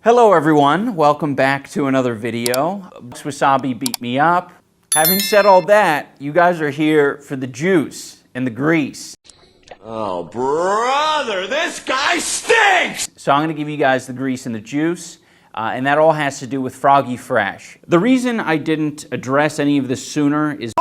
Hello everyone, welcome back to another video. Wasabi beat me up. Having said all that, you guys are here for the juice and the grease. Oh brother, this guy stinks! So I'm going to give you guys the grease and the juice, and that all has to do with Froggy Fresh. The reason I didn't address any of this sooner is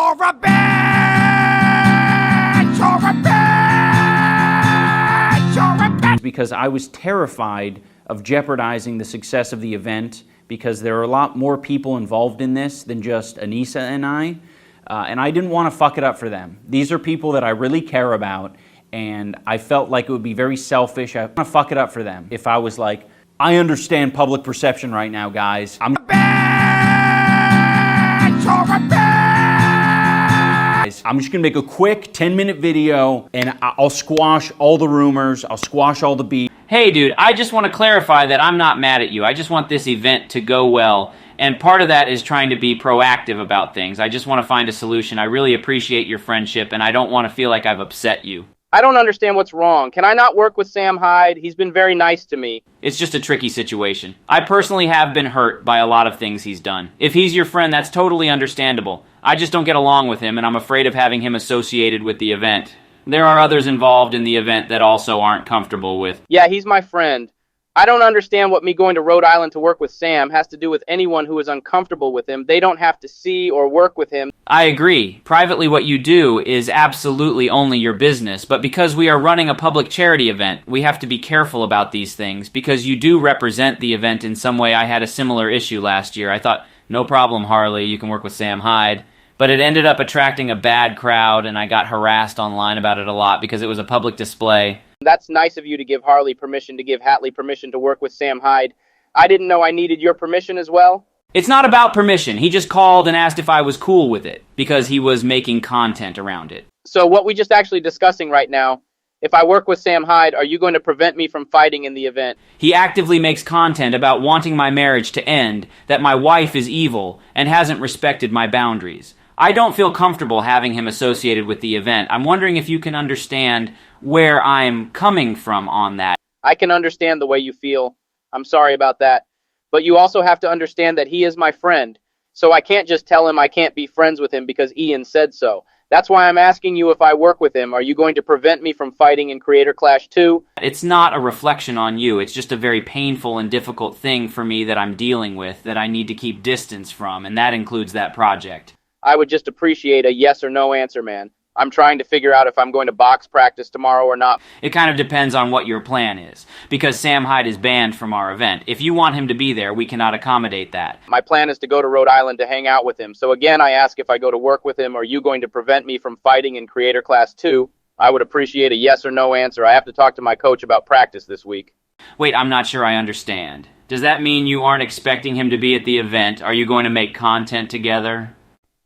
because I was terrified of jeopardizing the success of the event, because there are a lot more people involved in this than just Anissa and I didn't want to fuck it up for them. These are people that I really care about, and I felt like it would be very selfish. I want to fuck it up for them if I was like, I understand public perception right now, guys. I'm just gonna make a quick 10-minute video, and I'll squash all the rumors, I'll squash all the beef. Hey dude, I just want to clarify that I'm not mad at you. I just want this event to go well, and part of that is trying to be proactive about things. I just want to find a solution. I really appreciate your friendship, and I don't want to feel like I've upset you. I don't understand what's wrong. Can I not work with Sam Hyde? He's been very nice to me. It's just a tricky situation. I personally have been hurt by a lot of things he's done. If he's your friend, that's totally understandable. I just don't get along with him, and I'm afraid of having him associated with the event. There are others involved in the event that also aren't comfortable with. Yeah, he's my friend. I don't understand what me going to Rhode Island to work with Sam has to do with anyone who is uncomfortable with him. They don't have to see or work with him. I agree. Privately, what you do is absolutely only your business, but because we are running a public charity event, we have to be careful about these things, because you do represent the event in some way. I had a similar issue last year. I thought, no problem, Harley, you can work with Sam Hyde. But it ended up attracting a bad crowd, and I got harassed online about it a lot because it was a public display. That's nice of you to give Harley permission to give Hatley permission to work with Sam Hyde. I didn't know I needed your permission as well. It's not about permission. He just called and asked if I was cool with it, because he was making content around it. So what we just actually discussing right now, if I work with Sam Hyde, are you going to prevent me from fighting in the event? He actively makes content about wanting my marriage to end, that my wife is evil, and hasn't respected my boundaries. I don't feel comfortable having him associated with the event. I'm wondering if you can understand where I'm coming from on that. I can understand the way you feel. I'm sorry about that. But you also have to understand that he is my friend. So I can't just tell him I can't be friends with him because Ian said so. That's why I'm asking you if I work with him. Are you going to prevent me from fighting in Creator Clash 2? It's not a reflection on you. It's just a very painful and difficult thing for me that I'm dealing with, that I need to keep distance from, and that includes that project. I would just appreciate a yes or no answer, man. I'm trying to figure out if I'm going to box practice tomorrow or not. It kind of depends on what your plan is, because Sam Hyde is banned from our event. If you want him to be there, we cannot accommodate that. My plan is to go to Rhode Island to hang out with him. So again, I ask if I go to work with him, are you going to prevent me from fighting in Creator Class 2? I would appreciate a yes or no answer. I have to talk to my coach about practice this week. Wait, I'm not sure I understand. Does that mean you aren't expecting him to be at the event? Are you going to make content together?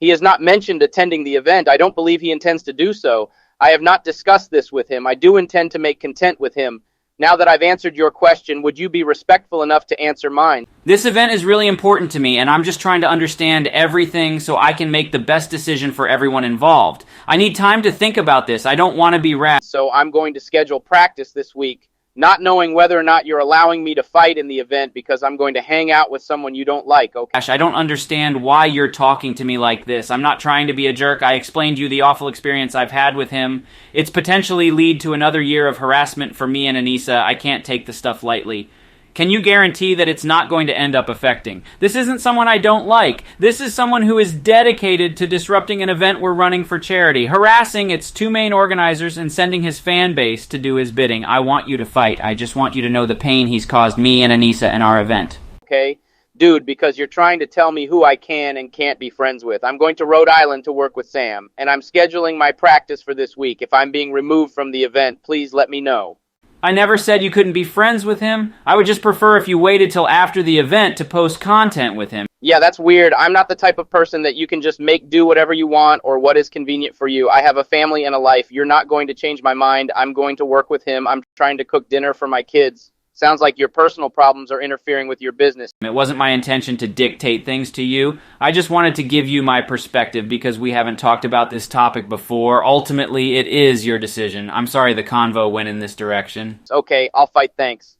He has not mentioned attending the event. I don't believe he intends to do so. I have not discussed this with him. I do intend to make content with him. Now that I've answered your question, would you be respectful enough to answer mine? This event is really important to me, and I'm just trying to understand everything so I can make the best decision for everyone involved. I need time to think about this. I don't want to be rash. So I'm going to schedule practice this week, not knowing whether or not you're allowing me to fight in the event because I'm going to hang out with someone you don't like, okay? Gosh, I don't understand why you're talking to me like this. I'm not trying to be a jerk. I explained to you the awful experience I've had with him. It's potentially lead to another year of harassment for me and Anissa. I can't take the stuff lightly. Can you guarantee that it's not going to end up affecting? This isn't someone I don't like. This is someone who is dedicated to disrupting an event we're running for charity, harassing its two main organizers and sending his fan base to do his bidding. I want you to fight. I just want you to know the pain he's caused me and Anissa and our event. Okay? Dude, because you're trying to tell me who I can and can't be friends with. I'm going to Rhode Island to work with Sam, and I'm scheduling my practice for this week. If I'm being removed from the event, please let me know. I never said you couldn't be friends with him. I would just prefer if you waited till after the event to post content with him. Yeah, that's weird. I'm not the type of person that you can just do whatever you want or what is convenient for you. I have a family and a life. You're not going to change my mind. I'm going to work with him. I'm trying to cook dinner for my kids. Sounds like your personal problems are interfering with your business. It wasn't my intention to dictate things to you. I just wanted to give you my perspective because we haven't talked about this topic before. Ultimately, it is your decision. I'm sorry the convo went in this direction. Okay, I'll fight, thanks.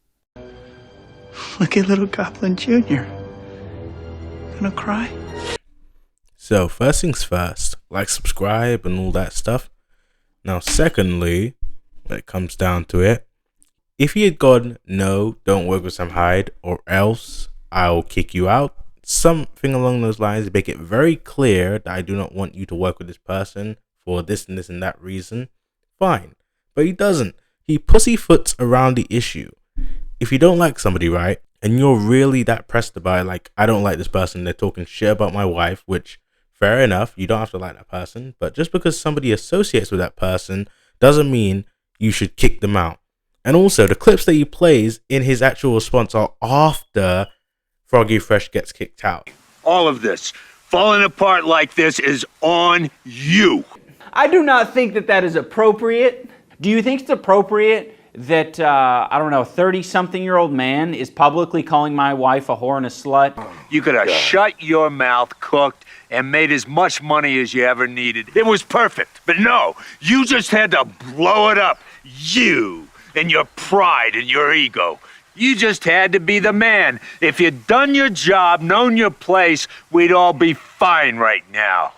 Look at little Goblin Jr. Gonna cry? So first things first, like, subscribe and all that stuff. Now secondly, when it comes down to it, if he had gone, no, don't work with Sam Hyde, or else I'll kick you out, something along those lines, make it very clear that I do not want you to work with this person for this and this and that reason, fine. But he doesn't. He pussyfoots around the issue. If you don't like somebody, right, and you're really that pressed about it, like, I don't like this person, they're talking shit about my wife, which, fair enough, you don't have to like that person, but just because somebody associates with that person doesn't mean you should kick them out. And also, the clips that he plays in his actual response are after Froggy Fresh gets kicked out. All of this, falling apart like this, is on you. I do not think that that is appropriate. Do you think it's appropriate that, I don't know, 30-something-year-old man is publicly calling my wife a whore and a slut? You could have shut your mouth, cooked, and made as much money as you ever needed. It was perfect. But no, you just had to blow it up. You and your pride and your ego. You just had to be the man. If you'd done your job, known your place, we'd all be fine right now.